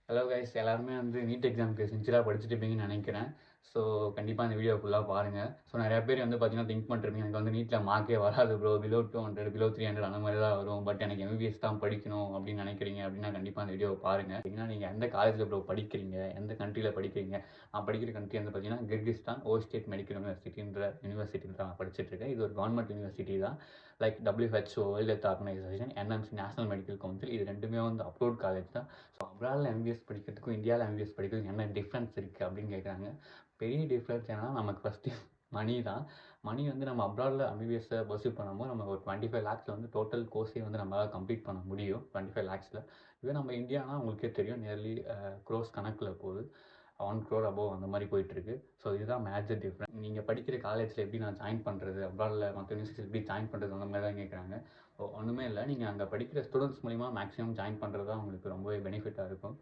Hello guys, எல்லாருமே வந்து NEET எக்ஸாமுக்கு சின்சியராக படிச்சுட்டு இருப்பீங்கன்னு நினைக்கிறேன். ஸோ கண்டிப்பாக இந்த வீடியோ ஃபுல்லாக பாருங்கள். ஸோ நிறைய பேர் வந்து பார்த்தீங்கன்னா திங்க் பண்ணிருப்பீங்க, எனக்கு வந்து நீட்டில் மார்க்கே வராது ப்ரோ, பிலோ 200 பிலோ 300 அந்த மாதிரி தான் வரும், பட் எனக்கு எம்பிபிஎஸ் தான் படிக்கணும் அப்படின்னு நினைக்கிறீங்க அப்படின்னா கண்டிப்பாக அந்த வீடியோவை பாருங்கள். ஏன்னா நீங்கள் எந்த காலேஜில் ப்ரோ படிக்கிறீங்க, எந்த கண்ட்ரியில் படிக்கிறீங்க? நான் படிக்கிற கண்ட்ரி வந்து பார்த்தீங்கன்னா கிர்கிஸ்தான் ஓஸ்டேட் மெடிக்கல் யூனிவர்சிட்டின்ற யூனிவர்சிட்டியில் தான் நான் படிச்சுட்டு இருக்கேன். இது ஒரு கவர்மெண்ட் யூனிவர்சிட்டி தான். Like WHO world health organisation, NMC national medical council, இது ரெண்டுமே வந்து அப்ரூவ்ட் காலேஜ் தான். ஸோ அப்ராடில் எம்பிபிஎஸ் படிக்கிறதுக்கும் இந்தியாவில் எம்பிபிஎஸ் படிக்கிறதுக்கும் என்ன டிஃப்ரென்ஸ் இருக்குது அப்படின்னு கேட்குறாங்க. பெரிய டிஃப்ரென்ஸ் என்னன்னா, நமக்கு ஃபஸ்ட்டு மணி தான். மணி வந்து நம்ம அப்ராடில் எம்பிபிஎஸ்ஸை பர்சியூ பண்ணும்போது நம்ம ஒரு 25 lakhs வந்து டோட்டல் கோர்ஸே வந்து நம்மளால் கம்ப்ளீட் பண்ண முடியும். 25 lakhsல. இதே நம்ம இந்தியானா உங்களுக்கே தெரியும், நியர்லி க்ரோஸ் கணக்கில் போகுது. 1 crore above அந்த மாதிரி போயிட்டுருக்கு. ஸோ இதுதான் மேஜர் டிஃப்ரெண்ட். நீங்கள் படிக்கிற காலேஜில் எப்படி நான் ஜாயின் பண்ணுறது, அப்ராடில் மற்ற யூனிவர்சிட்டி எப்படி ஜாயின் பண்ணுறது, அந்த மாதிரி தான் கேட்குறாங்க. ஒன்றுமே இல்லை, நீங்கள் அங்கே படிக்கிற ஸ்டூடெண்ட்ஸ் மூலிமா மேக்ஸிமம் ஜாயின் பண்ணுறது தான் உங்களுக்கு ரொம்பவே பெனிஃபிட்டாக இருக்கும்.